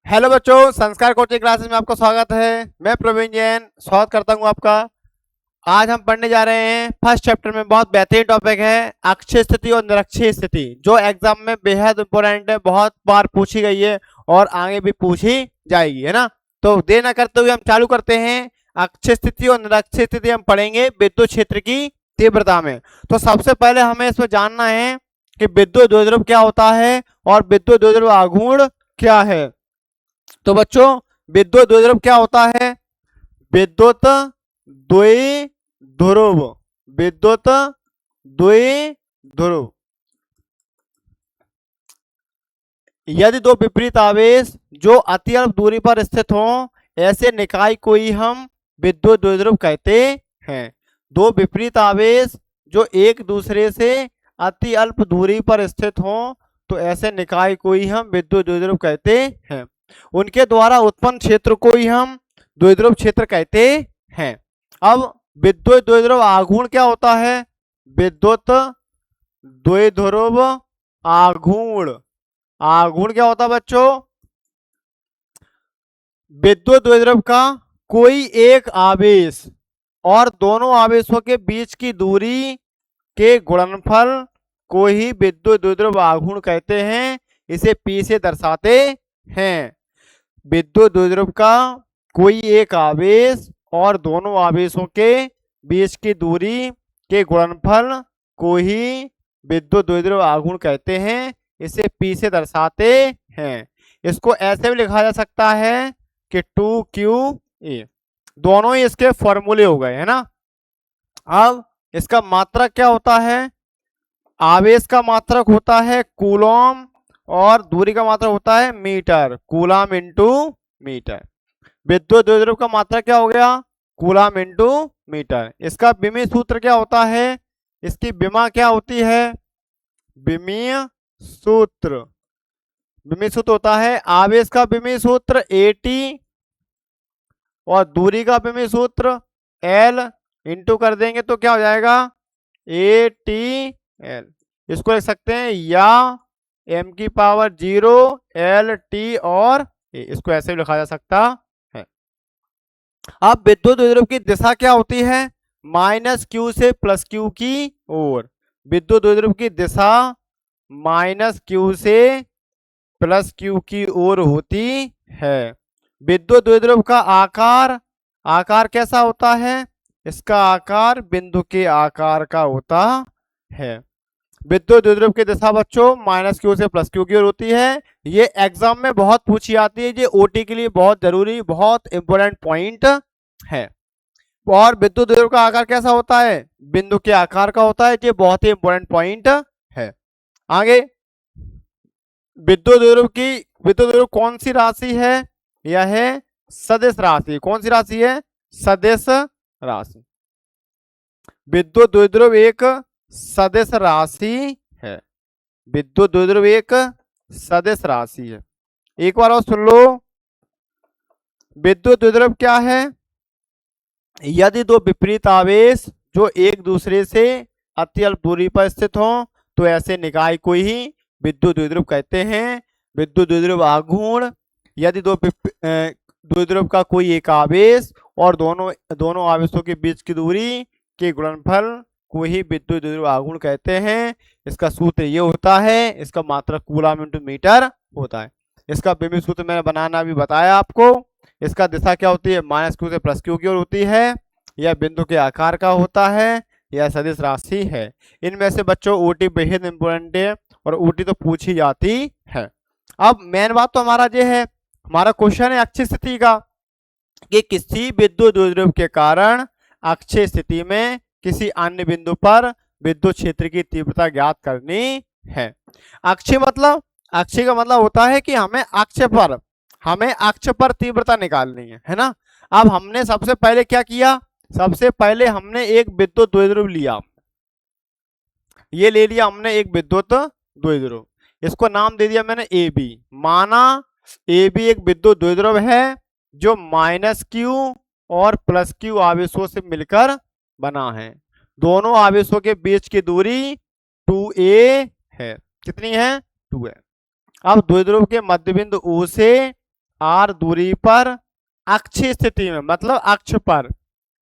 Hello बच्चों, संस्कार coaching classes में आपका स्वागत है। मैं प्रवीण जैन स्वागत करता हूं आपका। आज हम पढ़ने जा रहे हैं फर्स्ट चैप्टर में। बहुत बेहतरीन टॉपिक है अक्षीय स्थिति और निरक्षीय स्थिति, जो एग्जाम में बेहद इंपॉर्टेंट है, बहुत बार पूछी गई है और आगे भी पूछी जाएगी, है ना। तो देर न करते हुए हम चालू करते हैं। अक्षीय स्थिति और निरक्षीय स्थिति हम पढ़ेंगे विद्युत क्षेत्र की तीव्रता में। तो सबसे पहले हमें इसमें जानना है कि विद्युत द्विध्रुव क्या होता है और विद्युत द्विध्रुव आघूर्ण क्या है। तो बच्चों, विद्युत द्विध्रुव क्या होता है? विद्युत द्विध्रुव, विद्युत द्विध्रुव यदि दो विपरीत आवेश जो अति अल्प दूरी पर स्थित हों, ऐसे निकाय को ही हम विद्युत द्विध्रुव कहते हैं। दो विपरीत आवेश जो एक दूसरे से अति अल्प दूरी पर स्थित हों, तो ऐसे निकाय को ही हम विद्युत द्विध्रुव कहते हैं। उनके द्वारा उत्पन्न क्षेत्र को ही हम द्विध्रुव क्षेत्र कहते हैं। अब विद्युत द्विध्रुव आघूर्ण क्या होता है? विद्युत द्विध्रुव आघूर्ण, आघूर्ण क्या होता है बच्चों? विद्युत द्विध्रुव का कोई एक आवेश और दोनों आवेशों के बीच की दूरी के गुणनफल को ही विद्युत द्विध्रुव आघूर्ण कहते हैं। इसे P से दर्शाते हैं। विद्युत द्विध्रुव का कोई एक आवेश और दोनों आवेशों के बीच की दूरी के गुणनफल को ही विद्युत द्विध्रुव आघूर्ण कहते हैं। इसे P से दर्शाते हैं। इसको ऐसे भी लिखा जा सकता है कि 2QA। दोनों ही इसके फॉर्मूले हो गए, है ना। अब इसका मात्रक क्या होता है? आवेश का मात्रक होता है कूलम और दूरी का मात्रक होता है मीटर, कूलम इंटू मीटर। विद्युत द्विध्रुव का मात्रक क्या हो गया? Coulomb into metre. इसका विमीय सूत्र क्या होता है? इसकी विमा क्या होती है? विमीय सूत्र, विमीय सूत्र होता है आवेश का विमीय सूत्र AT और दूरी का विमीय सूत्र L, इंटू कर देंगे तो क्या हो जाएगा? ATL। इसको लिख सकते हैं या m⁻0 LT और A, इसको ऐसे भी लिखा जा सकता है। अब विद्युत द्विध्रुव की दिशा क्या होती है? -Q से +Q की ओर। विद्युत द्विध्रुव की दिशा -Q से +Q की ओर होती है। विद्युत द्विध्रुव का आकार, आकार कैसा होता है? इसका आकार बिंदु के आकार का होता है। विद्युत द्विध्रुव की दिशा बच्चों -Q से +Q की ओर होती है। ये एग्जाम में बहुत पूछी आती है। ये OT के लिए बहुत जरूरी, बहुत इंपॉर्टेंट पॉइंट है। और विद्युत द्विध्रुव का आकार कैसा होता है? बिंदु के आकार का होता है। ये बहुत ही इंपॉर्टेंट पॉइंट है। आगे, विद्युत द्विध्रुव कौन सी राशि है? यह है सदिश राशि। कौन सी राशि है? सदिश राशि। विद्युत द्विध्रुव एक सदिश राशि है। विद्युत द्विध्रुव एक सदिश राशि है। एक बार और सुन लो, विद्युत द्विध्रुव क्या है? यदि दो विपरीत आवेश जो एक दूसरे से अति अल्प दूरी पर स्थित हों, तो ऐसे निकाय को ही विद्युत द्विध्रुव कहते हैं। विद्युत द्विध्रुव आघूर्ण, यदि दो द्विध्रुव का कोई एक आवेश और दोनों आवेशों के बीच की दूरी के गुणनफल को ही विद्युत द्विध्रुव आघूर्ण कहते हैं। इसका सूत्र ये होता है, इसका मात्रक कूलम इंटू मीटर होता है। इसका विमीय सूत्र मैंने बनाना भी बताया आपको। इसका दिशा क्या होती है? -Q से +Q की ओर होती है। यह बिंदु के आकार का होता है। यह सदिश राशि है। इनमें से बच्चों OT बेहद इंपॉर्टेंट है और OT तो पूछी जाती है। अब मेन बात तो हमारा ये है, हमारा क्वेश्चन है अक्षीय स्थिति का, कि किसी विद्युत द्विध्रुव के कारण अक्षीय स्थिति में किसी अन्य बिंदु पर विद्युत क्षेत्र की तीव्रता ज्ञात करनी है। अक्षीय मतलब, अक्षीय का मतलब होता है कि हमें अक्ष पर तीव्रता निकालनी है ना। अब हमने सबसे पहले क्या किया? सबसे पहले हमने एक विद्युत द्विध्रुव लिया, ये ले लिया हमने एक विद्युत द्विध्रुव। इसको नाम दे दिया मैंने AB। माना AB एक विद्युत द्विध्रुव है जो -Q और +Q आवेशों से मिलकर बना है। दोनों आवेशों के बीच की दूरी 2A है। कितनी है? 2 है। अब द्विध्रुव के मध्य बिंदु O से r दूरी पर अक्षीय स्थिति में, मतलब अक्ष पर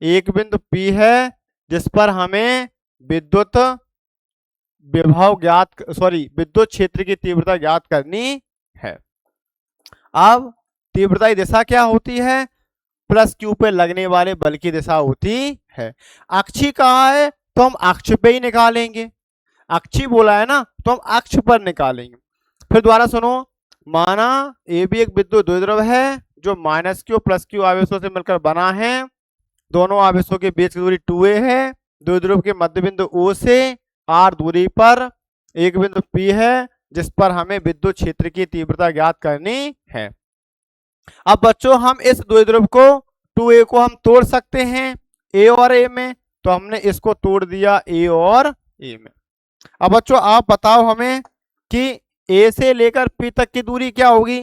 एक बिंदु P है जिस पर हमें विद्युत विभव विद्युत क्षेत्र की तीव्रता ज्ञात करनी है। अब तीव्रता की दिशा क्या होती है? प्लस क्यू पे लगने वाले बल की दिशा होती है। अक्षी कहाँ है तो हम अक्ष पे ही निकालेंगे, अक्षी बोला है ना तो हम अक्ष पर निकालेंगे। फिर दोबारा सुनो, माना ए भी एक विद्युत द्विध्रुव है जो माइनस क्यू प्लस क्यू आवेशों से मिलकर बना है। दोनों आवेशों के बीच की दूरी 2a है। द्विध्रुव के मध्य बिंदु O से r दूरी पर एक बिंदु P है जिस पर हमें विद्युत क्षेत्र की तीव्रता ज्ञात करनी है। अब बच्चों हम इस द्विध्रुव को 2a को हम तोड़ सकते हैं a और a में, तो हमने इसको तोड़ दिया a और a में। अब बच्चों आप बताओ हमें कि a से लेकर P तक की दूरी क्या होगी?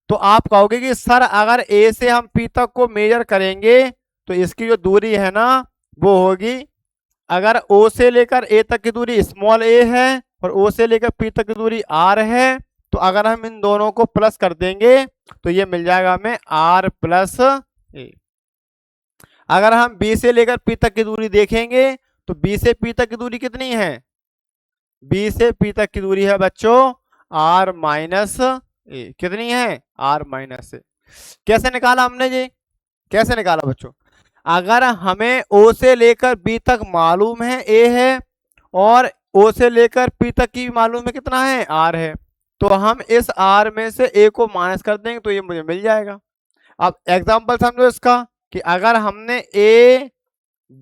तो आप कहोगे कि सर अगर a से हम P तक को मेजर करेंगे तो इसकी जो दूरी है ना वो होगी, अगर O से लेकर A तक की दूरी स्मॉल a है और O से लेकर P तक की दूरी r है, तो अगर हम इन दोनों को प्लस कर देंगे तो ये मिल जाएगा हमें r प्लस a। अगर हम B से लेकर P तक की दूरी देखेंगे तो B से P तक की दूरी कितनी है? B से P तक की दूरी है बच्चों r माइनस a। कितनी है? r minus a। कैसे निकाला हमने जी? कैसे निकाला बच्चों? अगर हमें O से लेकर B तक मालूम है a है और O से लेकर P तक की मालूम है कितना है? r है, तो हम इस r में से a को माइनस कर देंगे तो ये मुझे मिल जाएगा। अब एग्जांपल समझो इसका कि अगर हमने a,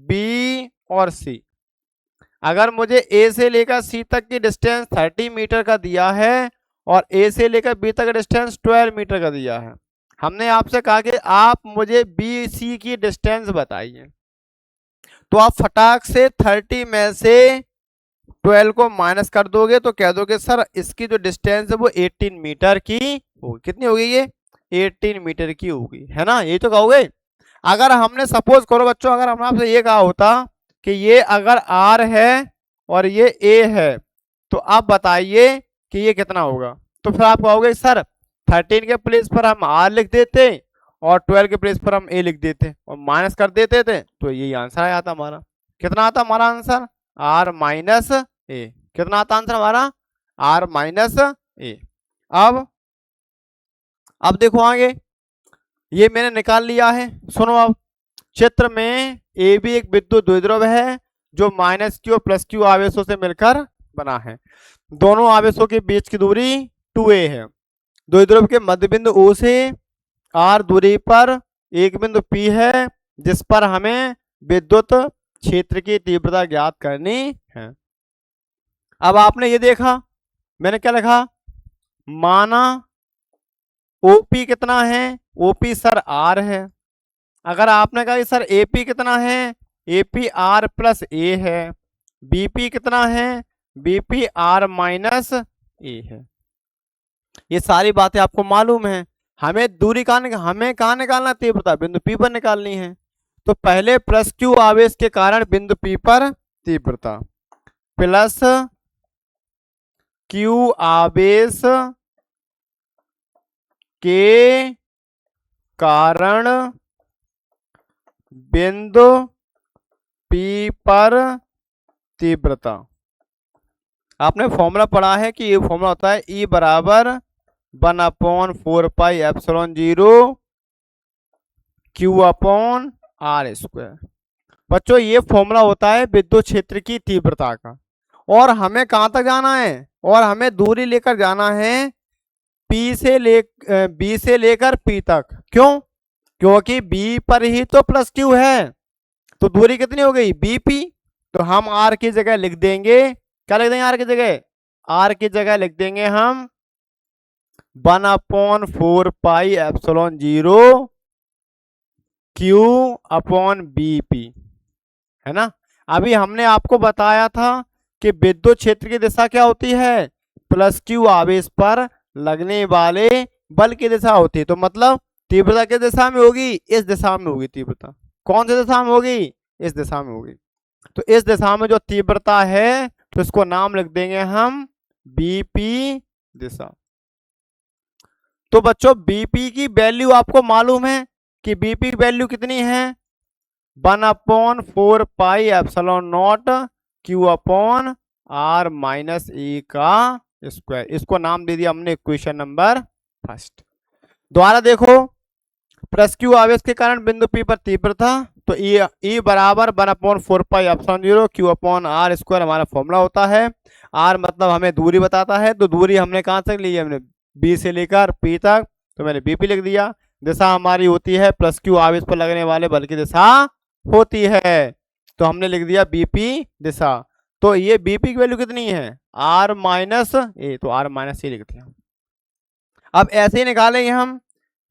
b और c, अगर मुझे a से लेकर c तक की डिस्टेंस 30 मीटर का दिया है और a से लेकर b तक डिस्टेंस 12 मीटर का दिया है, हमने आपसे कहा कि आप मुझे बी सी की डिस्टेंस बताइए, तो आप फटाक से 30 में से 12 को माइनस कर दोगे तो कह दोगे सर इसकी जो डिस्टेंस है वो 18 मीटर की होगी। कितनी होगी ये? 18 मीटर की होगी, है ना? यही तो कहोगे। अगर हमने सपोज करो बच्चों, अगर हमने आपसे ये कहा होता कि ये अगर r है और ये a है तो आप बताइए कि ये कितना होगा, तो फिर आप कहोगे सर 13 के प्लेस पर हम r लिख देते और 12 के प्लेस पर हम a लिख देते और माइनस कर देते थे, तो यही आंसर आया था हमारा। कितना आता हमारा आंसर? r minus a। कितना आता आंसर हमारा? r minus a। अब देखो आगे, ये मैंने निकाल लिया है। सुनो, अब चित्र में ए भी एक विद्युत द्विध्रुव है जो माइनस क्यू और प्लस क्यू आवेशों से मिलकर बना है। दोनों आवेशों के बीच की दूरी 2a है। द्विध्रुव के मध्य बिंदु O से r दूरी पर एक बिंदु P है जिस पर हमें विद्युत क्षेत्र की तीव्रता ज्ञात करनी है। अब आपने ये देखा, मैंने क्या लिखा? माना OP कितना है? OP सर r है। अगर आपने कहा कि सर AP कितना है? AP r प्लस a है। BP कितना है? BP r माइनस a है। ये सारी बातें आपको मालूम है। हमें दूरी हमें कहाँ निकालना? तीव्रता बिंदु P पर निकालनी है। तो पहले प्लस क्यू आवेश के कारण बिंदु P पर तीव्रता, प्लस क्यू आवेश के कारण बिंदु P पर तीव्रता। आपने फॉर्मूला पढ़ा है कि ये फॉर्मूला होता है E बराबर 1/4 pi epsilon 0 Q upon R square. बच्चों ये फॉर्मूला होता है विद्युत क्षेत्र की तीव्रता का। और हमें कहां तक जाना है? और हमें दूरी लेकर जाना है B से लेकर P तक। क्यों? क्योंकि B पर ही तो प्लस Q है, तो दूरी कितनी हो गई? BP। तो हम R की जगह लिख देंगे, क्या लिख देंगे? R की जगह, R की जगह लिख देंगे हम 1/4 pi epsilon 0 Q upon BP, है ना? अभी हमने आपको बताया था कि विद्युत क्षेत्र की दिशा क्या होती है? प्लस Q आवेश पर लगने वाले बल की दिशा होती है। तो मतलब तीव्रता किस दिशा में होगी? इस दिशा में होगी तीव्रता। कौन सी दिशा में होगी? इस दिशा में होगी। तो इस दिशा में जो तीव्रता है तो इसको नाम लिख देंगे हम BP दिशा। तो बच्चों बीपी की वैल्यू आपको मालूम है कि बीपी की वैल्यू कितनी है, 1/4 pi epsilon naught Q upon R minus A का स्क्वायर। इसको नाम दे दिया हमने इक्वेशन नंबर फर्स्ट। दोबारा देखो, प्लस क्यू आवेश के कारण बिंदु पी पर तीव्रता, तो ई बराबर 1/4 pi epsilon 0 Q upon R square हमारा फॉर्मूला होता है। आर मतलब हमें दूरी बताता है, तो दूरी हमने कहाँ तक ली है, हमने बी से लेकर पी तक, तो मैंने बीपी लिख दिया। दिशा हमारी होती है प्लस क्यू आवेश पर लगने वाले बल की दिशा होती है, तो हमने लिख दिया बीपी दिशा। तो ये बीपी की वैल्यू कितनी है, आर माइनस ए, तो आर माइनस ए लिख दिया। अब ऐसे ही निकालेंगे हम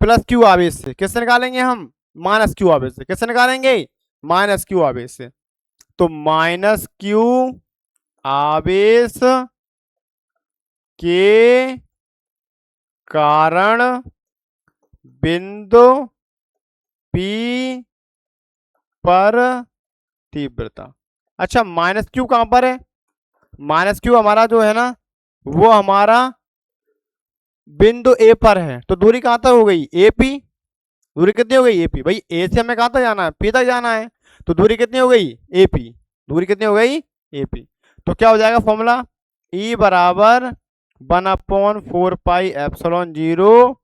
प्लस क्यू आवेश से, किससे निकालेंगे हम, माइनस क्यू आवेश से। किससे निकालेंगे, माइनस क्यू आवेश से। तो माइनस क्यू आवेश के कारण बिंदु पी पर तीव्रता। अच्छा माइनस क्यू कहां पर है, माइनस क्यू हमारा जो है ना वो हमारा बिंदु ए पर है, तो दूरी कहां तक हो गई, एपी। दूरी कितनी हो गई, एपी। भाई ए से हमें कहां तक जाना है, पी तक जाना है, तो दूरी कितनी हो गई, एपी। दूरी कितनी हो गई, एपी। तो क्या हो जाएगा फॉर्मूला, ई बराबर 1/4 pi epsilon 0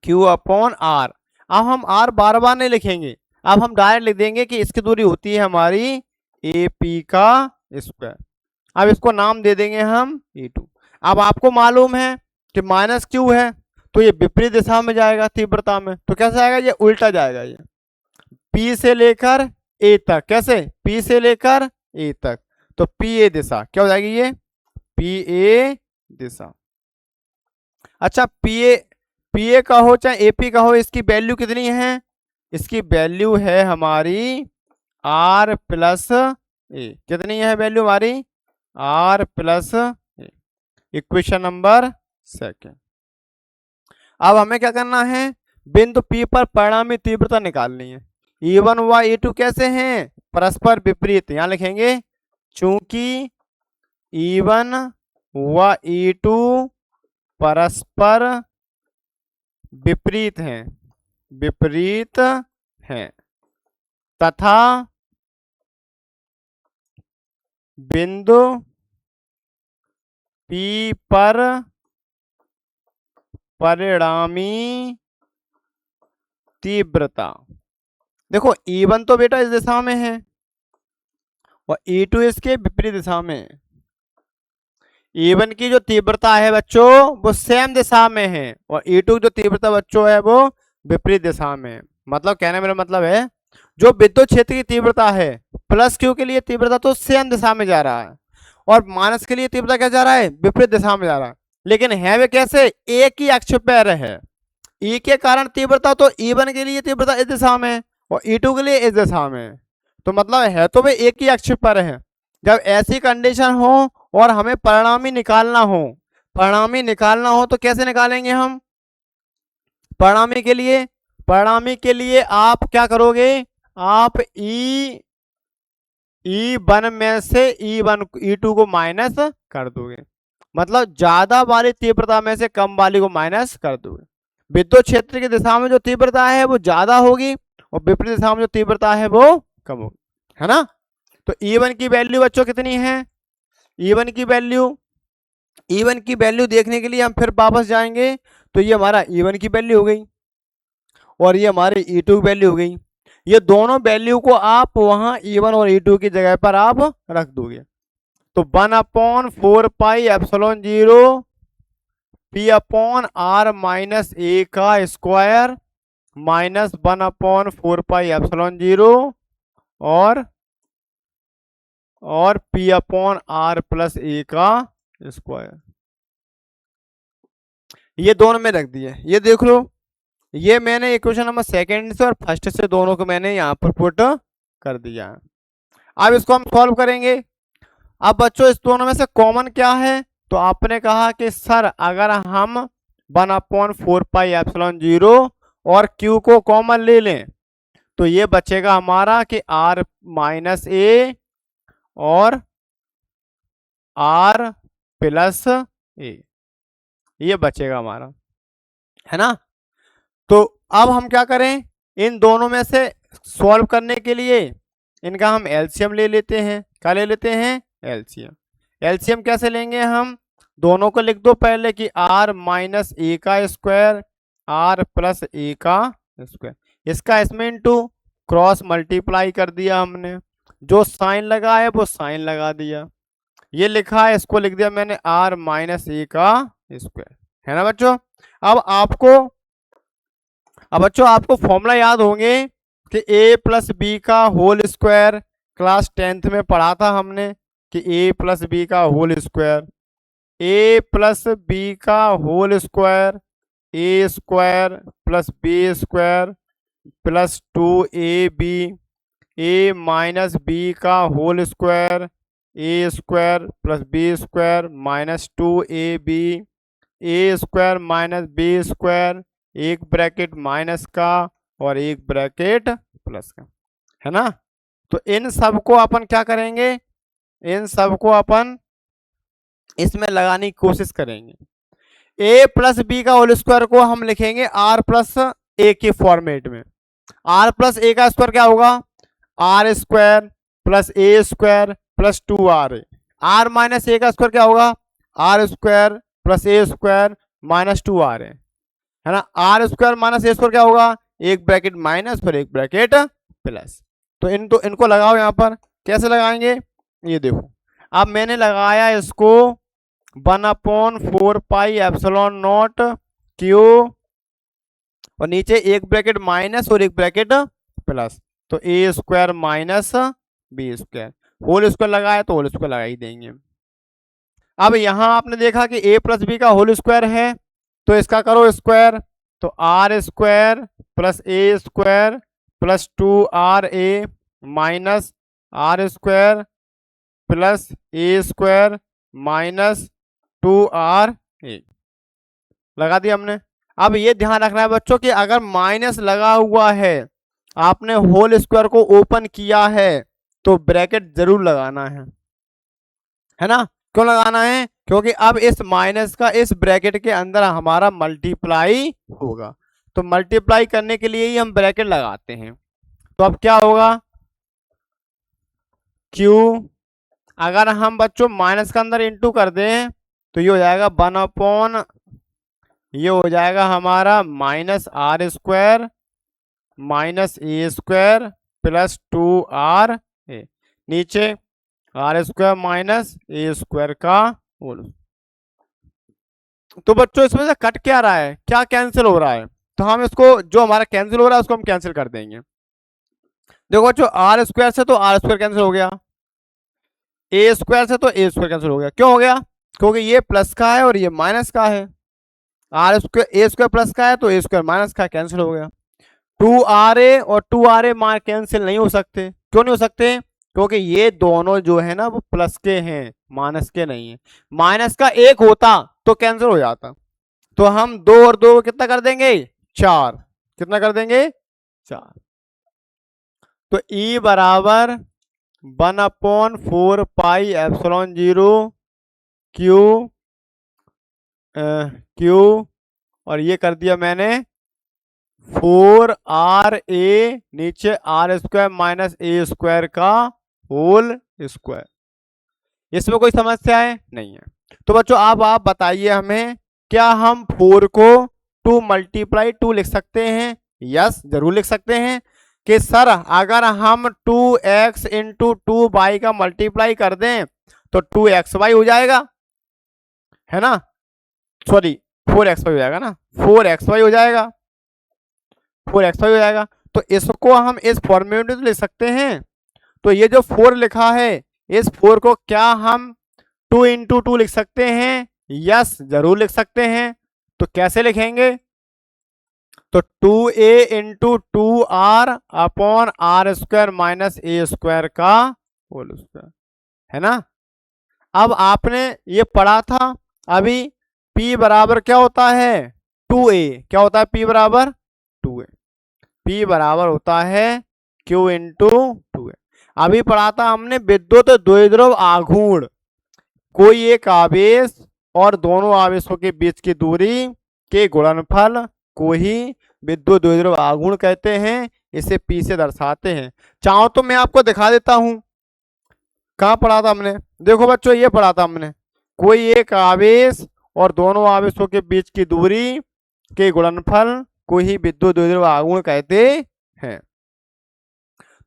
Q upon R. अब हम आर बार बार नहीं लिखेंगे, अब हम डायरेक्ट लिख देंगे कि इसकी दूरी होती है हमारी ए पी का स्क्वायर। अब इसको नाम दे देंगे हम E2। अब आपको मालूम है कि माइनस क्यू है, तो ये विपरीत दिशा में जाएगा तीव्रता में, तो कैसे आएगा, ये उल्टा जाएगा। ये P से लेकर A तक, कैसे, P से लेकर A तक, तो PA दिशा क्या हो जाएगी, ये PA दिशा। अच्छा PA का हो चाहे AP का हो, इसकी वैल्यू कितनी है, इसकी वैल्यू है हमारी R प्लस ए। कितनी है वैल्यू हमारी, R plus A. Equation number second. अब हमें क्या करना है, बिंदु P पर परिणामी तीव्रता निकालनी है। E1 व E2 कैसे हैं, परस्पर विपरीत। यहां लिखेंगे चूंकि E1 व E2 परस्पर विपरीत हैं, विपरीत हैं, तथा बिंदु P पर परिणामी तीव्रता। देखो E1 तो बेटा इस दिशा में है और E2 इसके विपरीत दिशा में है। E1 की जो तीव्रता है बच्चों वो सेम दिशा में है और E2 जो तीव्रता बच्चों है वो विपरीत दिशा में है। मतलब कहने मेरा मतलब है जो विद्युत क्षेत्र की तीव्रता है प्लस क्यू के लिए तीव्रता तो सेम दिशा में जा रहा है और माइनस के लिए तीव्रता क्या जा रहा है, विपरीत दिशा में जा रहा है। लेकिन है वे कैसे, एक ही अक्ष पर है। E के कारण तीव्रता तो E1 के लिए तीव्रता इस दिशा में और E2 के लिए इस दिशा में, तो मतलब है तो वे एक ही अक्ष पर है। जब ऐसी कंडीशन हो और हमें परिणामी निकालना हो, परिणामी निकालना हो तो कैसे निकालेंगे हम, परिणामी के लिए आप क्या करोगे, आप E1 में से E2 को माइनस कर दोगे, मतलब ज्यादा वाली तीव्रता में से कम वाली को माइनस कर दोगे। विद्युत क्षेत्र की दिशा में जो तीव्रता है वो ज्यादा होगी और विपरीत दिशा में जो तीव्रता है वो कम होगी, है ना। तो E1 की वैल्यू बच्चों कितनी है, E1 की वैल्यू देखने के लिए हम फिर वापस जाएंगे, तो ये हमारा E1 की वैल्यू हो गई और ये हमारी E2 की वैल्यू हो गई। ये दोनों वैल्यू को आप वहां E1 और E2 की जगह पर आप रख दोगे, तो 1/4 pi epsilon 0 P upon R minus A का स्क्वायर माइनस 1/4 पाई एप्सिलॉन 0 और P upon R plus A का स्क्वायर, ये दोनों में रख दिए। ये देख लो, ये मैंने इक्वेशन नंबर सेकंड से और फर्स्ट से दोनों को मैंने यहाँ पर पुट कर दिया है। अब इसको हम सॉल्व करेंगे। अब बच्चों इस दोनों में से कॉमन क्या है, तो आपने कहा कि सर अगर हम 1/4 पाई एप्सिलॉन 0 और Q को कॉमन ले लें तो ये बचेगा हमारा कि R माइनस ए और R प्लस ए, ये बचेगा हमारा। है ना। तो अब हम क्या करें, इन दोनों में से सॉल्व करने के लिए इनका हम एलसीएम ले लेते हैं। क्या ले लेते हैं, एलसीएम। एलसीएम कैसे लेंगे हम, दोनों को लिख दो पहले कि आर माइनस ए का स्क्वायर आर प्लस ए का स्क्वायर, इसका इसमें इंटू क्रॉस मल्टीप्लाई कर दिया हमने, जो साइन लगा है वो साइन लगा दिया, ये लिखा है इसको लिख दिया मैंने आर माइनस ए का स्क्वायर, है ना बच्चों। अब बच्चों आपको फॉर्मूला याद होंगे कि a प्लस बी का होल स्क्वायर, क्लास 10th में पढ़ा था हमने कि a प्लस बी का whole square, a plus B का whole square A square plus B square plus 2ab, a minus B का whole square A square plus B square minus 2ab, A square minus B square, एक bracket minus का और एक bracket plus का, है ना। तो इन सब को अपन क्या करेंगे, इन सब को अपन इसमें लगाने की कोशिश करेंगे। a प्लस बी का होल स्क्वायर को हम लिखेंगे आर प्लस ए के फॉर्मेट में। आर प्लस ए का स्क्वायर क्या होगा, R square plus A square plus 2r। R minus A का स्क्वायर क्या होगा, R square plus A square minus 2r है ना। R square minus A square क्या होगा, एक ब्रैकेट माइनस और एक ब्रैकेट प्लस। तो इनको लगाओ यहाँ पर, कैसे लगाएंगे ये देखो। अब मैंने लगाया इसको 1/4 पाई एप्सिलॉन नॉट क्यू और नीचे एक ब्रैकेट माइनस और एक ब्रैकेट प्लस, तो A square minus B square, whole square लगाया तो होल स्क्वायर लगा ही देंगे। अब यहां आपने देखा कि a प्लस बी का होल स्क्वायर है तो इसका करो स्क्वायर, तो R square plus A square plus 2ra minus R square plus A square minus 2ra लगा दिया हमने। अब ये ध्यान रखना है बच्चों कि अगर माइनस लगा हुआ है, आपने होल स्क्वायर को ओपन किया है तो ब्रैकेट जरूर लगाना है ना। क्यों लगाना है, क्योंकि अब इस माइनस का इस ब्रैकेट के अंदर हमारा मल्टीप्लाई होगा, तो मल्टीप्लाई करने के लिए ही हम ब्रैकेट लगाते हैं। तो अब क्या होगा, Q अगर हम बच्चों माइनस के अंदर इंटू कर दें तो ये हो जाएगा 1/, ये हो जाएगा हमारा minus R square minus A square plus 2r, नीचे R square minus A square का होल। तो बच्चों इसमें से कट क्या रहा है, क्या कैंसिल हो रहा है, तो हम इसको जो हमारा कैंसिल हो रहा है उसको हम कैंसिल कर देंगे। देखो बच्चों आर स्क्वायर से तो आर स्क्वायर कैंसिल हो गया, ए स्क्वायर से तो ए स्क्वायर कैंसिल हो गया। क्यों हो गया, क्योंकि ये प्लस का है और ये माइनस का है। R square A square plus का है तो ए स्क्वायर माइनस का, कैंसिल हो गया। 2ra और 2ra मार कैंसिल नहीं हो सकते। क्यों नहीं हो सकते, क्योंकि ये दोनों जो है ना वो प्लस के हैं, माइनस के नहीं है। माइनस का एक होता तो कैंसिल हो जाता। तो हम 2 और 2 कितना कर देंगे, 4। कितना कर देंगे, 4। तो E बराबर 1/4 पाई एप्सिलॉन 0 क्यू और ये कर दिया मैंने 4ra नीचे R square minus A square का होल स्क्वायर। इसमें कोई समस्या है नहीं है। तो बच्चों आप बताइए हमें, क्या हम 4 को 2 मल्टीप्लाई 2 लिख सकते हैं। यस जरूर लिख सकते हैं कि सर अगर हम 2x इंटू 2y का मल्टीप्लाई कर दें तो 2xy हो जाएगा, है ना। सॉरी 4xy हो जाएगा ना, 4xy हो जाएगा, 4xy हो जाएगा। तो इसको हम इस फॉर्मेट में लिख सकते हैं। तो ये जो 4 लिखा है इस 4 को क्या हम 2 इंटू 2 लिख सकते हैं। यस जरूर लिख सकते हैं। तो कैसे लिखेंगे, तो 2a into 2r upon R square minus A square का होल स्क्वायर, है ना। अब आपने ये पढ़ा था अभी p बराबर क्या होता है 2a, क्या होता है p बराबर 2a, p बराबर होता है q इंटू 2a। अभी पढ़ा था हमने विद्युत द्विध्रुव आघूर्ण, कोई एक आवेश और दोनों आवेशों के बीच की दूरी के गुणनफल को ही विद्युत द्विध्रुव आघूर्ण कहते हैं। इसे P से दर्शाते हैं। चाहो तो मैं आपको दिखा देता हूं। कहाँ पढ़ा था हमने? देखो बच्चों, ये पढ़ा था हमने, कोई एक आवेश और दोनों आवेशों के बीच की दूरी के गुणनफल को ही विद्युत द्विध्रुव आघूर्ण कहते हैं।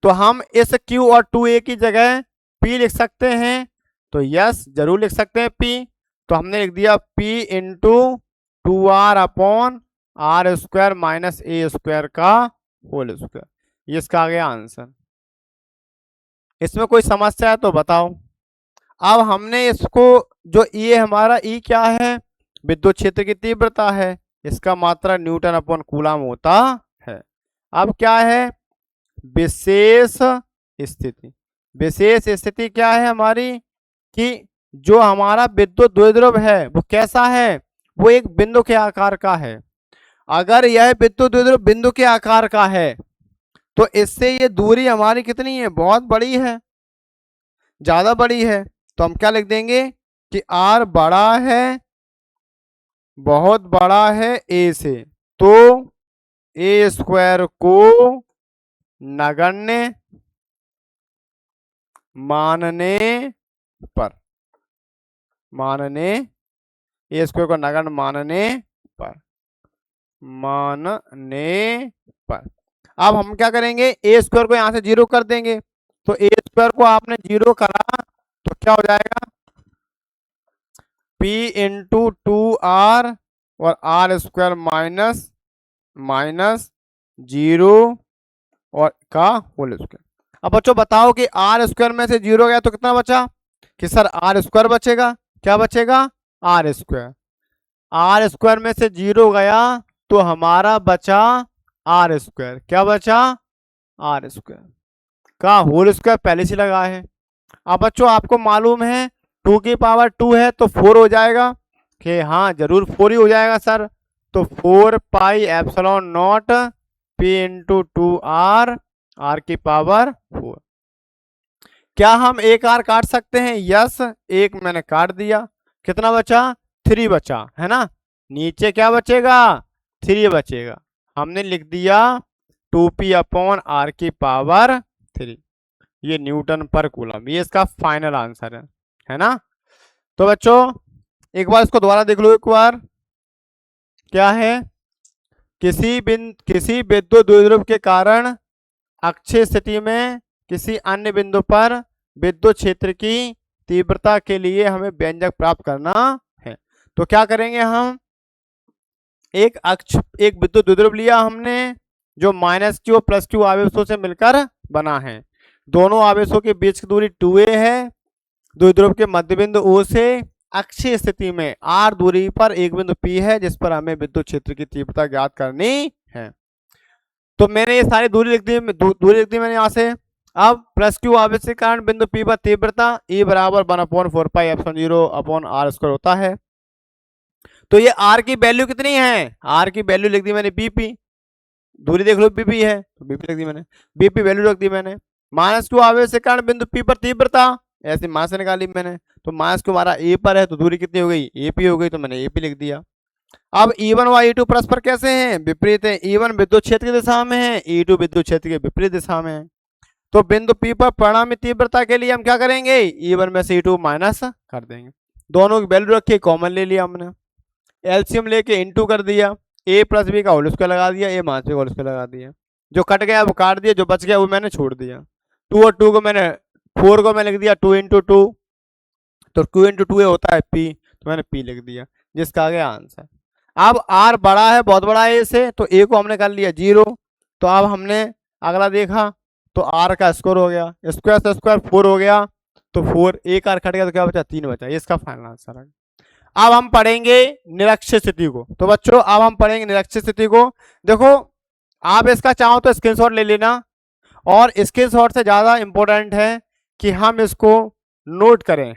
तो हम इस Q और 2A की जगह P लिख सकते हैं। तो यस, जरूर लिख सकते हैं P। तो हमने लिख दिया P into 2R upon R square minus A square का होल स्क्वायर। ये इसका आ गया आंसर। इसमें कोई समस्या है तो बताओ। अब हमने इसको, जो ये हमारा E क्या है? विद्युत क्षेत्र की तीव्रता है। इसका मात्रा न्यूटन अपॉन कूलम होता है। अब क्या है? विशेष स्थिति। विशेष स्थिति क्या है हमारी? कि जो हमारा विद्युत द्विध्रुव है वो कैसा है? वो एक बिंदु के आकार का है। अगर यह विद्युत द्विध्रुव बिंदु के आकार का है तो इससे ये दूरी हमारी कितनी है? बहुत बड़ी है, ज्यादा बड़ी है। तो हम क्या लिख देंगे कि R बड़ा है, बहुत बड़ा है A से, तो A स्क्वायर को नगण्य मानने पर, A स्क्वायर को नगण्य मानने पर अब हम क्या करेंगे? A स्क्वायर को यहां से 0 कर देंगे। तो A स्क्वायर को आपने 0 करा तो क्या हो जाएगा? P इंटू 2R और R स्क्वायर माइनस 0 और का होल स्क्वायर। अब बच्चों बताओ कि R स्क्वायर में से 0 गया तो कितना बचा? कि सर R स्क्वायर बचेगा। क्या बचेगा? R square. R स्क्वायर में से 0 गया तो हमारा बचा R स्क्वायर। क्या बचा? R स्क्वायर का होल स्क्वायर पहले से लगा है। अब बच्चों आपको मालूम है 2 की पावर 2 है तो 4 हो जाएगा। कि हाँ जरूर 4 ही हो जाएगा सर। तो 4 पाई epsilon not P into 2R R की पावर 4। क्या हम एक R काट सकते हैं? यस, एक मैंने काट दिया। कितना बचा? 3 बचा, है ना। नीचे क्या बचेगा? 3 बचेगा। हमने लिख दिया 2P अपॉन R की पावर 3। ये न्यूटन पर कूलम, ये इसका फाइनल आंसर है ना। तो बच्चों एक बार इसको दोबारा देख लो एक बार। क्या है? किसी विद्युत द्विध्रुव के कारण अक्षीय स्थिति में किसी अन्य बिंदु पर विद्युत क्षेत्र की तीव्रता के लिए हमें व्यंजक प्राप्त करना है। तो क्या करेंगे हम? एक विद्युत द्विध्रुव लिया हमने जो -Q और +Q आवेशों से मिलकर बना है। दोनों आवेशों के बीच की दूरी 2a है। द्विध्रुव के मध्य बिंदु O से अक्षीय स्थिति में R दूरी पर एक बिंदु P है जिस पर हमें विद्युत क्षेत्र की तीव्रता ज्ञात करनी है। तो मैंने ये सारी दूरी लिख दी, मैंने यहाँ से। अब +Q आवेश के कारण बिंदु P पर तीव्रता E बराबर 1/4 pi epsilon 0 upon R square होता है। तो ये R की वैल्यू कितनी है? R की वैल्यू लिख दी मैंने BP। दूरी देख लो BP है तो BP लिख दी मैंने, BP वैल्यू रख दी मैंने। -Q आवेश के कारण बिंदु P पर तीव्रता ऐसे मास से निकाली मैंने। तो -Q हमारा A पर है तो दूरी कितनी हो गई? AP हो गई, तो मैंने AP लिख दिया। अब E1 व E2 परस्पर कैसे हैं? विपरीत है। E1 विद्युत क्षेत्र की दिशा में है, E2 विद्युत क्षेत्र के विपरीत दिशा में है। तो बिंदु P पर परिणामी तीव्रता के लिए हम क्या करेंगे? E1 में से E2 माइनस कर देंगे। दोनों की वैल्यू रखी, कॉमन ले लिया हमने, एलसीएम लेके इनटू कर दिया। A प्लस B का होल स्क्वायर लगा दिया, A माइनस B का होल स्क्वायर लगा दिया। जो कट गया वो काट दिया, जो बच गया वो मैंने छोड़ दिया। 2 और 2 को मैंने 4 को मैंने लिख दिया 2 इंटू 2, तो 2 इंटू 2 होता है P, तो मैंने P लिख दिया जिसका आ गया आंसर। अब R बड़ा है, बहुत बड़ा है A से, तो A को हमने कर लिया 0। तो अब हमने अगला देखा तो R का स्क्वायर हो गया, स्क्वायर से स्क्वायर 4 हो गया, तो 4 एक R कट गया तो क्या बचा? 3 बचा। ये इसका फाइनल आंसर है। अब हम पढ़ेंगे निरक्षीय स्थिति को। तो बच्चों अब हम पढ़ेंगे निरक्षीय स्थिति को। देखो आप इसका चाहो तो स्क्रीनशॉट ले लेना, और स्क्रीनशॉट से ज्यादा इंपॉर्टेंट है कि हम इसको नोट करें,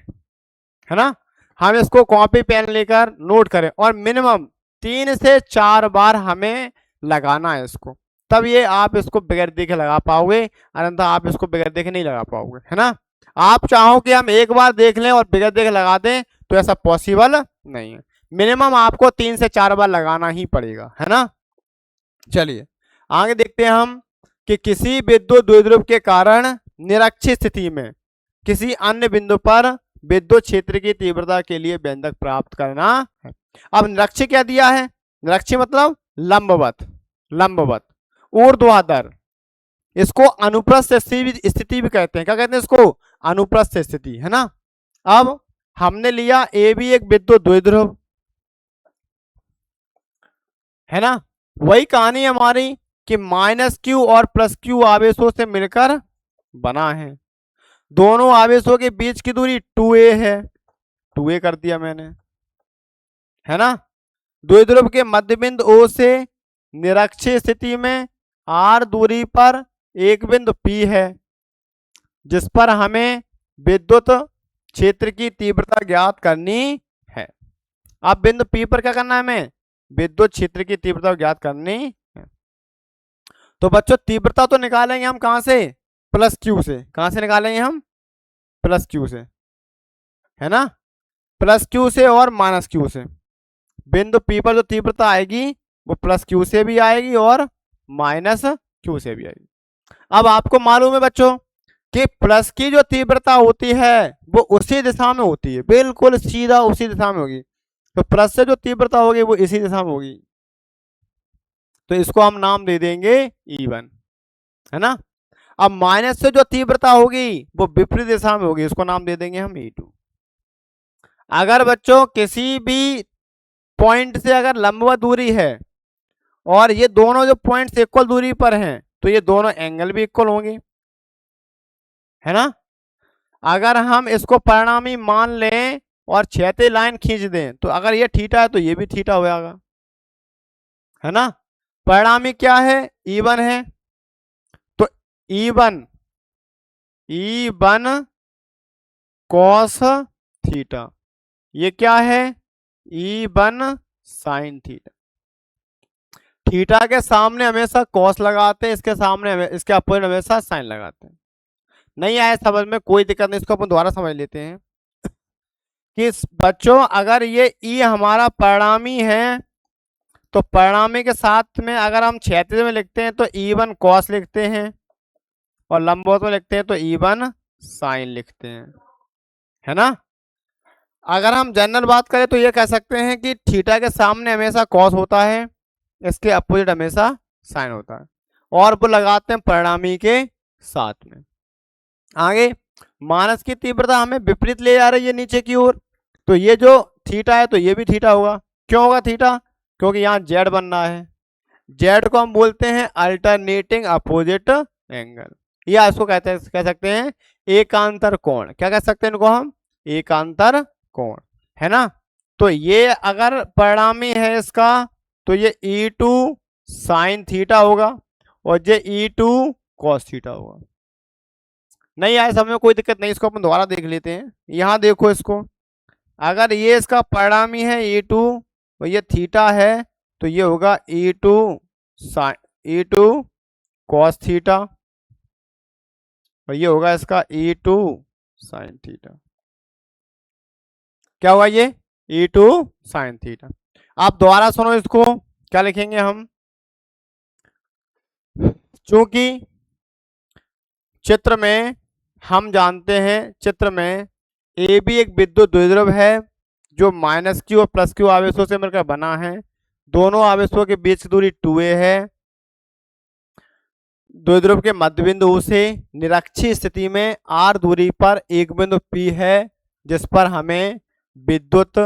है ना। हम इसको कॉपी पेन लेकर नोट करें और मिनिमम 3 से 4 बार हमें लगाना है इसको, तब ये आप इसको बगैर देखे लगा पाओगे, अन्यथा आप इसको बगैर देखे नहीं लगा पाओगे, है ना। आप चाहो कि हम एक बार देख लें और बगैर देखे लगा दें तो ऐसा पॉसिबल नहीं है। मिनिमम आपको 3 से 4 बार लगाना ही पड़ेगा, है ना। चलिए आगे देखते हैं हम कि किसी विद्युत द्विध्रुव के कारण निरक्षीय स्थिति में किसी अन्य बिंदु पर विद्युत क्षेत्र की तीव्रता के लिए व्यंजक प्राप्त करना है। अब निरक्षीय क्या दिया है? निरक्षीय मतलब लंबवत, लंबवत, ऊर्ध्वाधर। इसको अनुप्रस्थ स्थिति भी कहते हैं। क्या कहते हैं इसको? अनुप्रस्थ स्थिति, है ना। अब हमने लिया ए भी एक विद्युत द्विध्रुव, है ना। वही कहानी हमारी कि -q और +q आवेशों से मिलकर बना है। दोनों आवेशों के बीच की दूरी 2a है, 2a कर दिया मैंने, है ना। द्विध्रुव के मध्य बिंदु O से निरक्षीय स्थिति में r दूरी पर एक बिंदु P है, जिस पर हमें विद्युत क्षेत्र की तीव्रता ज्ञात करनी है। अब बिंदु P पर क्या करना है हमें? विद्युत क्षेत्र की तीव्रता ज्ञात करनी है। तो बच्चों तीव्रता तो निकालेंगे हम कहां से? +q से। कहां से निकालेंगे हम? +q से, है ना। +q से और -q से। बिंदु P पर जो तीव्रता आएगी वो +q से भी आएगी और -q से भी आएगी। अब आपको मालूम है बच्चों कि प्लस की जो तीव्रता होती है वो उसी दिशा में होती है, बिल्कुल सीधा उसी दिशा में होगी। तो प्लस से जो तीव्रता होगी वो इसी दिशा में होगी, तो इसको हम नाम दे देंगे E1, है ना। अब माइनस से जो तीव्रता होगी वो विपरीत दिशा में होगी, इसको नाम दे देंगे हम E2। अगर बच्चों किसी भी पॉइंट से अगर लंबवत दूरी है और ये दोनों जो पॉइंट्स इक्वल दूरी पर हैं तो ये दोनों एंगल भी इक्वल होंगे, है ना। अगर हम इसको परिणामी मान लें और क्षैतिज लाइन खींच दें तो अगर ये थीटा है तो ये भी थीटा हो जाएगा, है ना। परिणामी क्या है? E1 है, तो E1 cos थीटा, ये क्या है? E1 sin theta. थीटा के सामने हमेशा cos लगाते हैं, इसके सामने इसके अपोजिट हमेशा sin लगाते हैं। नहीं आया समझ में? कोई दिक्कत नहीं, इसको अपन दोबारा समझ लेते हैं कि बच्चों अगर ये E हमारा परिणामी है तो परिणामी के साथ में अगर हम क्षैतिज में लिखते हैं तो E1 cos लिखते हैं और लंबवत में लिखते हैं तो E1 sin लिखते हैं, है ना। अगर हम जनरल बात करें तो ये कह सकते हैं कि थीटा के सामने हमेशा cos होता है, इसके अपोजिट हमेशा sin होता है, और वो लगाते हैं परिणामी के साथ में। आगे मानस की तीव्रता हमें विपरीत ले जा रही है नीचे की ओर, तो ये जो थीटा है तो ये भी थीटा होगा। क्यों होगा थीटा? क्योंकि यहाँ जेड बन रहा है। जेड को हम बोलते हैं अल्टरनेटिंग अपोजिट एंगल, या इसको कह सकते हैं एकांतर कोण। क्या कह सकते हैं इनको हम? एकांतर कोण, है ना। तो ये अगर परिणामी है इसका तो ये E2 sin थीटा होगा और ये E2 cos थीटा होगा। नहीं आए समझ में? कोई दिक्कत नहीं, इसको अपन दोबारा देख लेते हैं। यहाँ देखो इसको, अगर ये इसका परिणामी है E2 और ये थीटा है तो ये होगा E2 cos थीटा और ये होगा इसका E2 sin थीटा। क्या हुआ? ये E2 sin थीटा। आप दोबारा सुनो इसको, क्या लिखेंगे हम? चूंकि चित्र में हम जानते हैं, चित्र में ए भी एक विद्युत द्विध्रुव है जो -q और +q आवेशों से मिलकर बना है। दोनों आवेशों के बीच की दूरी 2a है। द्विध्रुव के मध्य बिंदु से निरक्षीय स्थिति में r दूरी पर एक बिंदु P है, जिस पर हमें विद्युत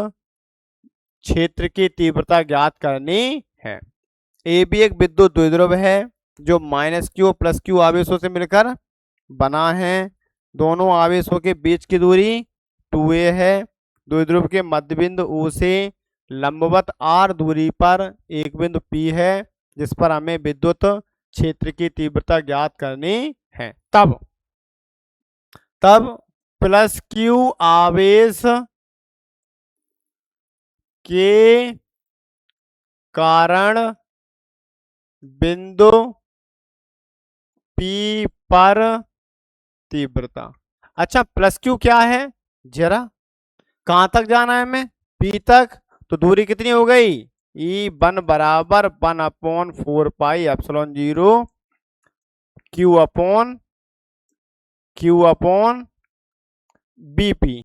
क्षेत्र की तीव्रता ज्ञात करनी है। ए भी एक विद्युत द्विध्रुव है जो -q और +q आवेशों से मिलकर बना है। दोनों आवेशों के बीच की दूरी 2a है। द्विध्रुव के मध्य बिंदु O से लंबवत r दूरी पर एक बिंदु P है, जिस पर हमें विद्युत क्षेत्र की तीव्रता ज्ञात करनी है। तब +q आवेश के कारण बिंदु P पर तीव्रता। अच्छा +q क्या है? जरा कहां तक जाना है हमें? P तक, तो दूरी कितनी हो गई? E1 बराबर 1/4πε0 Q अपॉन बीपी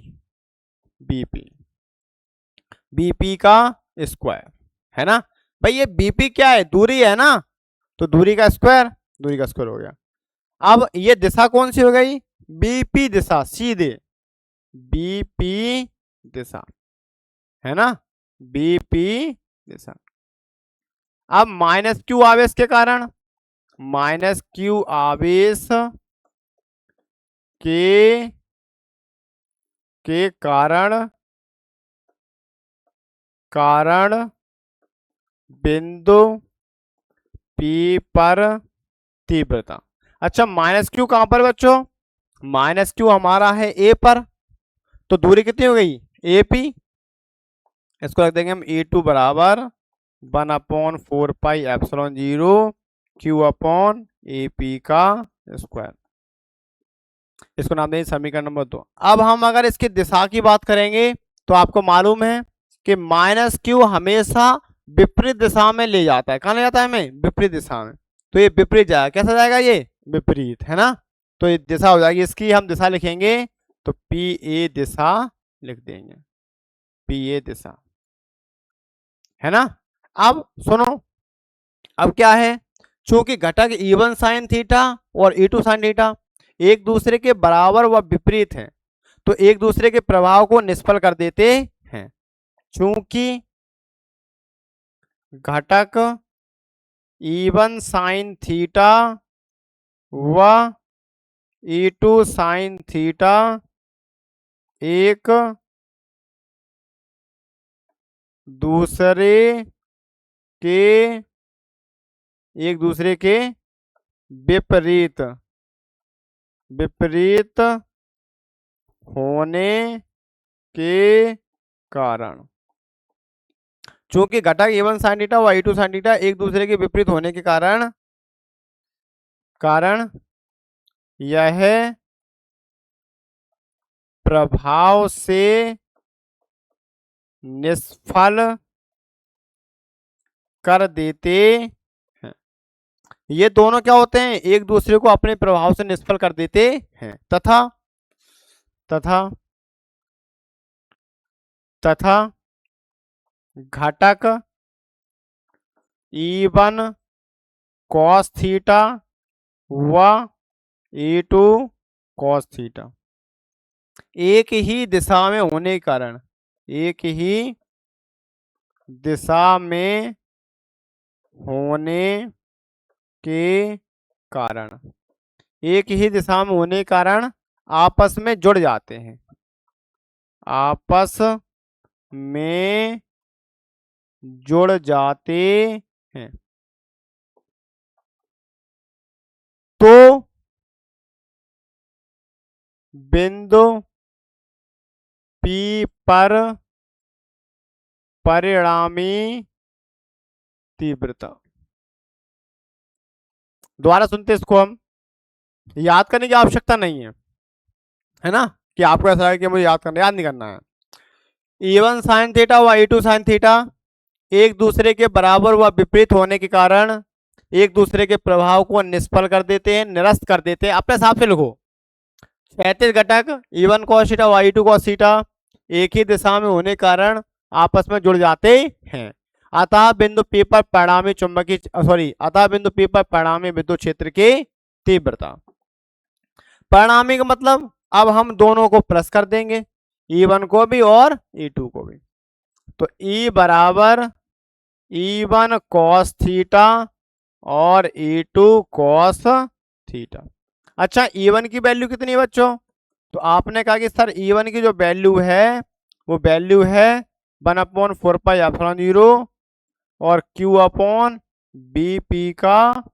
बीपी का स्क्वायर, है ना भाई। ये बीपी क्या है, दूरी है ना, तो दूरी का स्क्वायर हो गया। अब ये दिशा कौन सी हो गई, बीपी दिशा, सीधे बीपी दिशा, है ना, बीपी दिशा। अब माइनस क्यू आवेश के कारण, माइनस क्यू आवेश के कारण बिंदु पी पर तीव्रता। अच्छा, माइनस क्यू कहां पर बच्चों, माइनस क्यू हमारा है ए पर, तो दूरी कितनी हो गई, ए पी। इसको रख देंगे हम E2 बराबर 1/4πε0 Q अपॉन AP का स्क्वायर। इसको नाम देंगे समीकरण नंबर 2। अब हम अगर इसकी दिशा की बात करेंगे तो आपको मालूम है कि माइनस क्यू हमेशा विपरीत दिशा में ले जाता है। कहां ले जाता है हमें, विपरीत दिशा में। तो ये विपरीत जाएगा, कैसा जाएगा, ये विपरीत, है ना। तो ये दिशा हो जाएगी, इसकी हम दिशा लिखेंगे तो पी ए दिशा लिख देंगे, पी ए दिशा, है ना। अब सुनो, अब क्या है, चूंकि घटक E1 साइन थीटा और E2 साइन थीटा एक दूसरे के बराबर व विपरीत हैं, तो एक दूसरे के प्रभाव को निष्फल कर देते हैं। चूंकि घटक E1 साइन थीटा व E2 साइन थीटा एक दूसरे के विपरीत होने के कारण, चूंकि घटक E1 साइन थीटा व E2 साइन थीटा एक दूसरे के विपरीत होने के कारण यह प्रभाव से निष्फल कर देते हैं। ये दोनों क्या होते हैं, एक दूसरे को अपने प्रभाव से निष्फल कर देते हैं। तथा घटक E1 cos थीटा व E2 cos थीटा एक ही दिशा में होने के कारण, एक ही दिशा में होने के कारण, एक ही दिशा में होने के कारण आपस में जुड़ जाते हैं, आपस में जुड़ जाते हैं। तो बिंदु P पर परिणामी तीव्रता, दोबारा सुनते इसको, हम याद करने की आवश्यकता नहीं है ना, कि आपको ऐसा है कि मुझे याद नहीं करना है। E1 साइन थीटा व E2 साइन थीटा एक दूसरे के बराबर व विपरीत होने के कारण एक दूसरे के प्रभाव को निष्फल कर देते हैं, निरस्त कर देते हैं। अपने हिसाब से लिखो, क्षैतिज घटक E1 cos थीटा व E2 cos थीटा एक ही दिशा में होने के कारण आपस में जुड़ जाते हैं। अतः बिंदु P पर परिणामी बिंदु P पर परिणामी विद्युत क्षेत्र की तीव्रता, परिणामी का मतलब अब हम दोनों को प्लस कर देंगे, E1 को भी और E2 को भी। तो E बराबर E1 cos थीटा और E2 cos थीटा। अच्छा, E1 की वैल्यू कितनी है बच्चों, तो आपने कहा कि सर E1 की जो वैल्यू है वो वैल्यू है 1/4πε0 और Q अपॉन BP का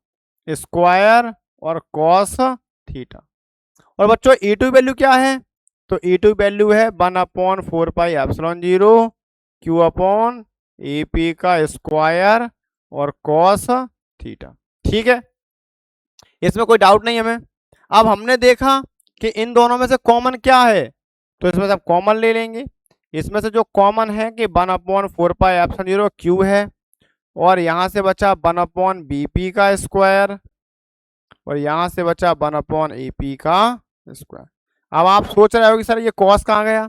स्क्वायर और cos थीटा। और बच्चों E2 वैल्यू क्या है, तो E2 वैल्यू है 1/4πε0 Q अपॉन AP का स्क्वायर और cos थीटा। ठीक है, इसमें कोई डाउट नहीं हमें। अब हमने देखा कि इन दोनों में से कॉमन क्या है, तो इसमें से आप कॉमन ले लेंगे। इसमें से जो कॉमन है कि 1/4πε0 Q है, और यहां से बचा 1/BP का स्क्वायर, और यहां से बचा 1/AP का स्क्वायर। अब आप सोच रहे हो कि सर ये कॉस कहाँ गया,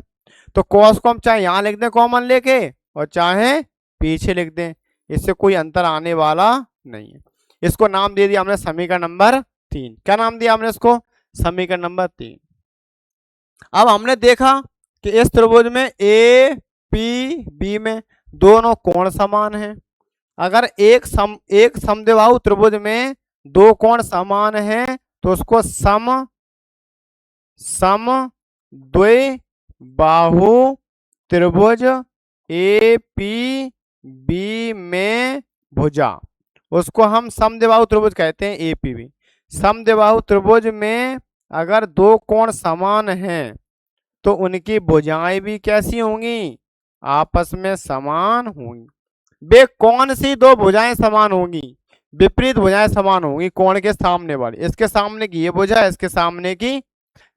तो कॉस को हम चाहे यहां लिख दें कॉमन लेके, और चाहे पीछे लिख दें, इससे कोई अंतर आने वाला नहीं है। इसको नाम दे दिया हमने समीकरण नंबर 3। क्या नाम दिया हमने इसको? समीकरण नंबर 3। अब हमने देखा कि इस त्रिभुज में ए पी बी में दोनों कोण समान हैं। अगर एक समद्विबाहु त्रिभुज में दो कोण समान हैं तो उसको समद्विबाहु त्रिभुज ए पी बी में भुजा, उसको हम समद्विबाहु त्रिभुज कहते हैं, एपीबी। समद्विबाहु त्रिभुज में अगर दो कोण समान हैं तो उनकी भुजाएं भी कैसी होंगी? आपस में समान होंगी। वे कौन सी दो भुजाएं समान होंगी? विपरीत भुजाएं समान होंगी कोण के सामने वाली। इसके सामने की ये भुजा, इसके सामने की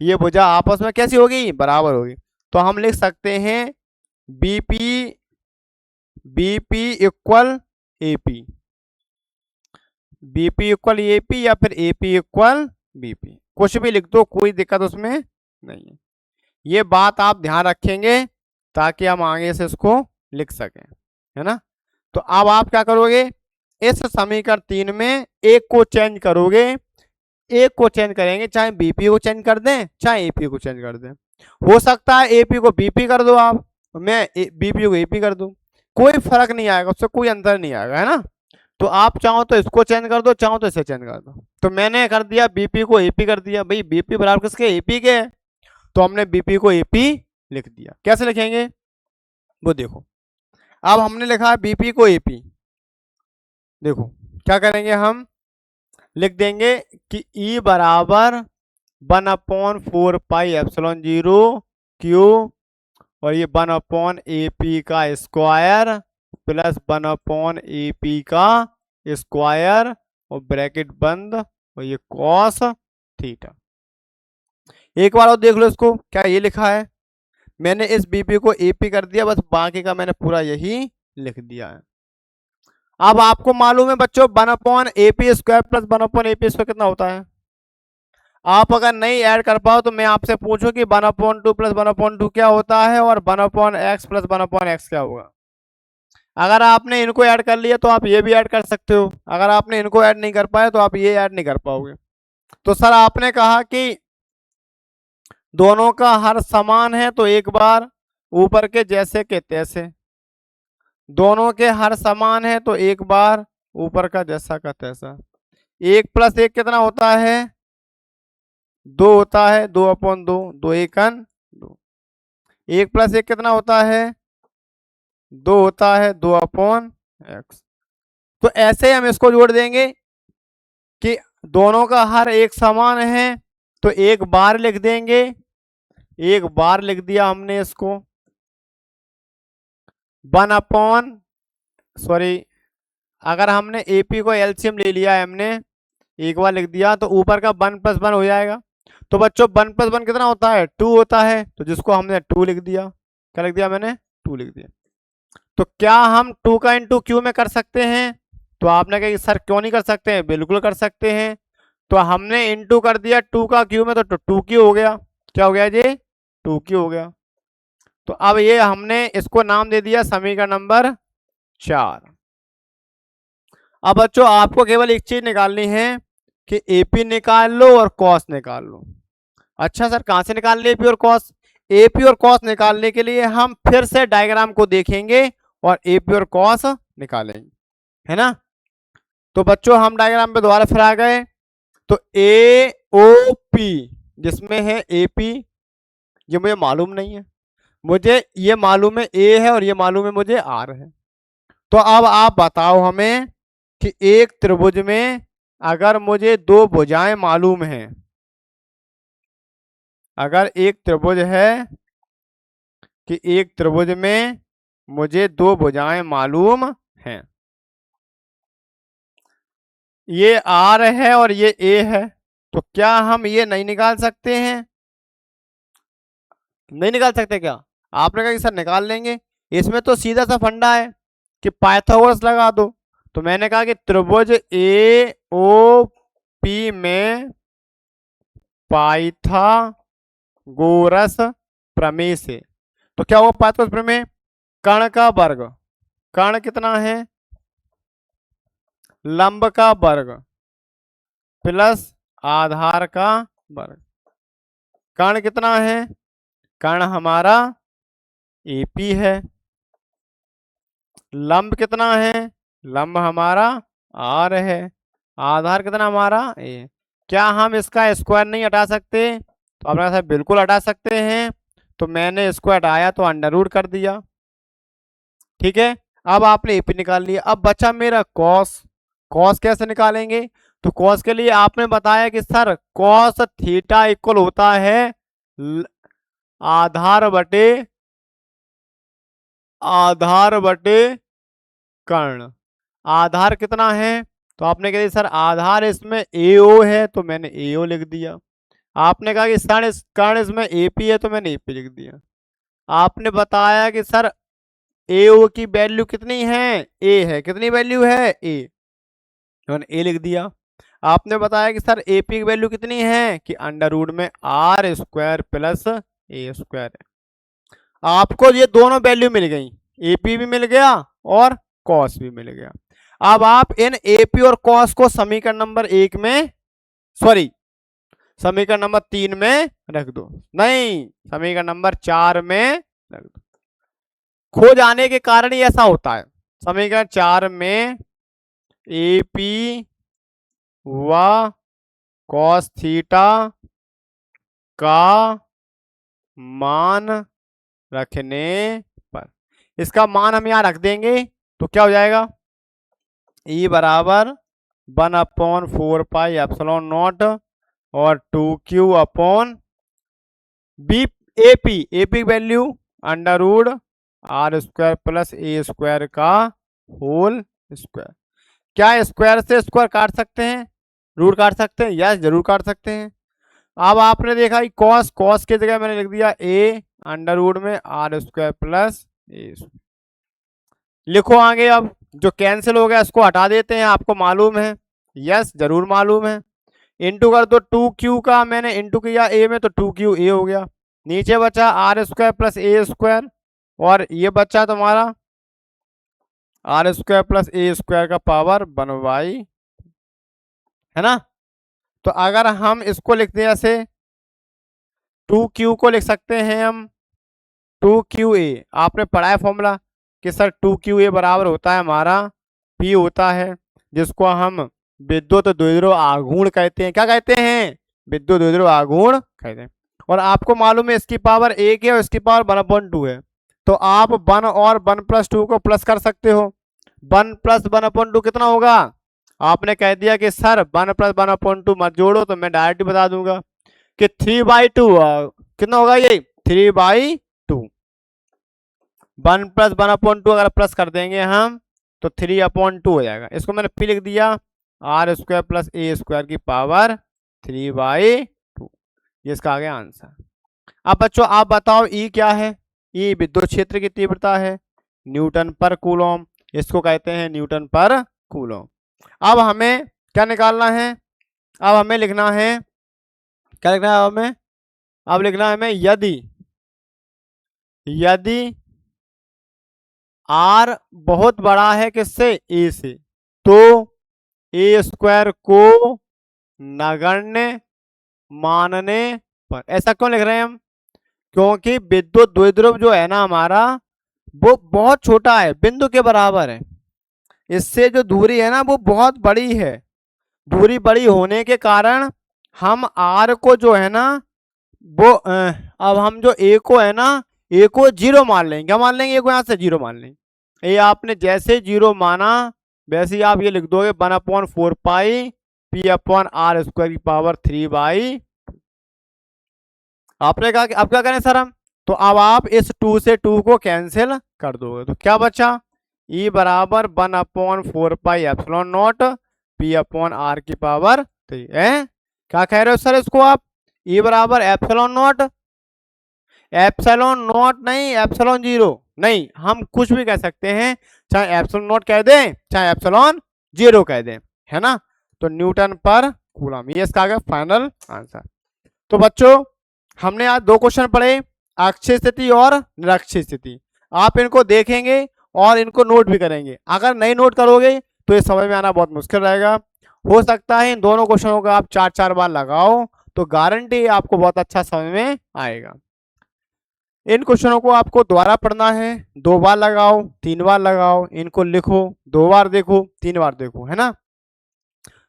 ये भुजा आपस में कैसी होगी? बराबर होगी। तो हम लिख सकते हैं BP equal AP, BP equal AP या फिर एपी इक्वल बीपी, कुछ भी लिख दो, कोई दिक्कत उसमें नहीं है। ये बात आप ध्यान रखेंगे ताकि हम आगे से इसको लिख सकें, है ना। तो अब आप क्या करोगे, इस समीकरण 3 में एक को चेंज करोगे, एक को चेंज करेंगे, चाहे बीपी को चेंज कर दें चाहे एपी को चेंज कर दें। हो सकता है एपी को बीपी कर दो आप, मैं बीपी को एपी कर दूं, कोई फर्क नहीं आएगा, उससे कोई अंतर नहीं आएगा, है ना। तो आप चाहो तो इसको चेंज कर दो, चाहो तो इसे चेंज कर दो। तो मैंने कर दिया बीपी को एपी कर दिया, भाई बीपी बराबर किसके? एपी के, तो हमने बीपी को एपी लिख दिया। कैसे लिखेंगे वो देखो। अब हमने लिखा है बीपी को एपी, देखो क्या करेंगे, हम लिख देंगे कि E बराबर 1/4πε0 क्यू, और ये 1/AP का स्क्वायर प्लस 1/AP का स्क्वायर, और ब्रैकेट बंद, और ये कॉस थीटा। एक बार और देख लो इसको, क्या ये लिखा है? मैंने इस बीपी को एपी कर दिया, बस बाकी का मैंने पूरा यही लिख दिया है। अब आपको मालूम है बच्चों 1/AP square plus 1/AP square कितना होता है? आप अगर नहीं ऐड कर पाओ तो मैं आपसे पूछूं कि 1/2 प्लस 1/2 क्या होता है, और 1/x प्लस 1/x क्या होगा। अगर आपने इनको ऐड कर लिया तो आप ये भी ऐड कर सकते हो, अगर आपने इनको ऐड नहीं कर पाए तो आप ये ऐड नहीं कर पाओगे। तो सर आपने कहा कि दोनों का हर समान है, तो एक बार ऊपर के जैसे के तैसे, दोनों के हर समान है तो एक बार ऊपर का जैसा का तैसा। 1+1 कितना होता है? 2 होता है, 2/2, 2 एकन 2। 1+1 कितना होता है? 2 होता है, 2/x। तो ऐसे हम इसको जोड़ देंगे कि दोनों का हर एक समान है, तो एक बार लिख देंगे, एक बार लिख दिया हमने इसको 1/, अगर हमने एपी को एलसीएम ले लिया है हमने, एक बार लिख दिया, तो ऊपर का 1+1 हो जाएगा। तो बच्चों 1+1 कितना होता है? 2 होता है, तो जिसको हमने 2 लिख दिया। क्या लिख दिया मैंने? 2 लिख दिया। तो क्या हम 2 का इंटू क्यू में कर सकते हैं? तो आपने कहा सर क्यों नहीं कर सकते हैं? बिल्कुल कर सकते हैं। तो हमने इंटू कर दिया 2 का क्यू में, तो 2 क्यू हो गया। क्या हो गया जी? 2 क्यू हो गया। तो अब ये हमने इसको नाम दे दिया समीकरण नंबर 4। अब बच्चों आपको केवल एक चीज निकालनी है कि एपी निकाल लो और कॉस निकाल लो। अच्छा सर कहां से निकाल ले एपी और कॉस? एपी और कॉस निकालने के लिए हम फिर से डायग्राम को देखेंगे और एपी और कॉस निकालेंगे, है ना। तो बच्चों हम डायग्राम पे दोबारा फिर आ गए। तो ए ओ पी जिसमें है एपी, ये मुझे मालूम नहीं है, मुझे ये मालूम है ए है और ये मालूम है मुझे आर है। तो अब आप बताओ हमें कि एक त्रिभुज में अगर मुझे दो भुजाएं मालूम हैं, अगर एक त्रिभुज है कि एक त्रिभुज में मुझे दो भुजाएं मालूम हैं, ये आर है और ये ए है, तो क्या हम ये नहीं निकाल सकते हैं? नहीं निकाल सकते क्या? आपने कहा कि सर निकाल लेंगे। इसमें तो सीधा सा फंडा है कि पाइथागोरस लगा दो। तो मैंने कहा कि त्रिभुज ए ओ पी में पाइथागोरस प्रमेय से, तो क्या होगा पाइथागोरस प्रमेय? कर्ण का वर्ग, कर्ण कितना है? लंब का वर्ग प्लस आधार का वर्ग। कर्ण कितना है? कर्ण हमारा एपी है। लंब कितना है? लंब हमारा आर है। आधार कितना हमारा ए। क्या हम इसका स्क्वायर नहीं हटा सकते? तो अपने साथ बिल्कुल हटा सकते हैं। तो मैंने इसको हटाया तो अंडर रूट कर दिया। ठीक है, अब आपने एपी निकाल लिया। अब बचा मेरा कॉस। कॉस कैसे निकालेंगे? तो कॉस के लिए आपने बताया कि सर कॉस थीटा इक्वल होता है आधार बटे कर्ण। आधार कितना है? तो आपने कहा सर आधार इसमें एओ है, तो मैंने एओ लिख दिया। आपने कहा कि कर्ण इसमें एपी है, तो मैंने एपी लिख दिया। आपने बताया कि सर एओ की वैल्यू कितनी है? ए है। कितनी वैल्यू है? ए, तो मैंने ए लिख दिया। आपने बताया कि सर एपी की वैल्यू कितनी है? कि अंडर रूट में R square plus A square है। आपको ये दोनों वैल्यू मिल गई, एपी भी मिल गया और कॉस भी मिल गया। अब आप इन एपी और कॉस को समीकरण नंबर 1 में, सॉरी समीकरण नंबर 3 में रख दो, नहीं समीकरण नंबर 4 में रख दो। खो जाने के कारण ही ऐसा होता है। समीकरण 4 में एपी व कॉस थीटा का मान रखने पर, इसका मान हम यहां रख देंगे तो क्या हो जाएगा? ई बराबर 1/4πε0 और 2q/, B AP, AP value under root R square plus A square का होल स्क्वायर। क्या स्क्वायर से स्क्वायर काट सकते हैं? रूट काट सकते हैं? यस जरूर काट सकते हैं। अब आपने देखा कि कॉस, कॉस की जगह मैंने लिख दिया ए अंडर रूट में आर स्क्वायर प्लस ए। लिखो आगे। अब जो कैंसिल हो गया इसको हटा देते हैं, आपको मालूम है? यस जरूर मालूम है। इंटू कर दो 2q का, मैंने इंटू किया ए में तो 2q ए हो गया। नीचे बचा R square plus A square और ये बचा तुम्हारा R square plus A square का पावर 1/, है ना? तो अगर हम इसको लिखते हैं ऐसे, 2q को लिख सकते हैं हम 2qa। आपने पढ़ा है फॉर्मूला कि सर 2qa बराबर होता है हमारा p होता है, जिसको हम विद्युत द्विध्रुव आघूर्ण कहते हैं। क्या कहते हैं? विद्युत द्विध्रुव आघूर्ण कहते हैं। और आपको मालूम है इसकी पावर 1 है और इसकी पावर 1/2 है। तो आप 1 और 1+2 को प्लस कर सकते हो। 1 + 1/2 कितना होगा? आपने कह दिया कि सर 1 + 1/2 मत जोड़ो, तो मैं डायरेक्ट बता दूंगा कि 3/2 कितना होगा? ये 3/2। 1 + 1/2 अगर प्लस कर देंगे हम तो 3/2 हो जाएगा। इसको मैंने पी लिख दिया R square plus A square की पावर 3/2। ये इसका आ गया आंसर। अब बच्चों आप बताओ ई क्या है? ई विद्युत क्षेत्र की तीव्रता है, न्यूटन पर कूलम। इसको कहते हैं न्यूटन पर कूलम। अब हमें क्या निकालना है? अब हमें लिखना है, क्या लिखना है हमें? अब लिखना है हमें यदि आर बहुत बड़ा है किससे? ए से, तो ए स्क्वायर को नगण्य मानने पर। ऐसा क्यों लिख रहे हैं हम? क्योंकि विद्युत द्विध्रुव जो है ना हमारा, वो बहुत छोटा है, बिंदु के बराबर है। इससे जो दूरी है ना वो बहुत बड़ी है। दूरी बड़ी होने के कारण हम आर को जो है ना वो अब हम जो ए को है ना, ए को 0 मान लेंगे। क्या मान लेंगे? ए को यहाँ से 0 मान लेंगे। ए आपने जैसे 0 माना वैसे ही आप ये लिख दोगे 1/4π(p/r² की पावर 3/। आपने कहा कि अब क्या करें सर हम? तो अब आप इस 2 से 2 को कैंसिल कर दोगे तो क्या बचा? ई बराबर 1/4πε0 p/r की पावर 3 है। क्या कह रहे हो सर इसको आप? ई बराबर ε0 एप्सिलॉन नॉट नहीं, एप्सिलॉन जीरो नहीं, हम कुछ भी कह सकते हैं, चाहे एप्सिलॉन नॉट कह दें चाहे एप्सिलॉन जीरो कह दें, है ना। तो न्यूटन पर कूलम, ये इसका आ गया फाइनल आंसर। तो बच्चों हमने आज दो क्वेश्चन पढ़े, अक्षीय स्थिति और निरक्षीय स्थिति। आप इनको देखेंगे और इनको नोट भी करेंगे। अगर नहीं नोट करोगे तो ये समझ में आना बहुत मुश्किल रहेगा। हो सकता है इन दोनों क्वेश्चनों का आप 4-4 बार लगाओ तो गारंटी आपको बहुत अच्छा समझ में आएगा। इन क्वेश्चनों को आपको दोबारा पढ़ना है, 2 बार लगाओ 3 बार लगाओ, इनको लिखो, 2 बार देखो 3 बार देखो, है ना।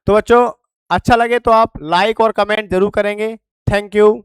तो बच्चों अच्छा लगे तो आप लाइक और कमेंट जरूर करेंगे। Thank you.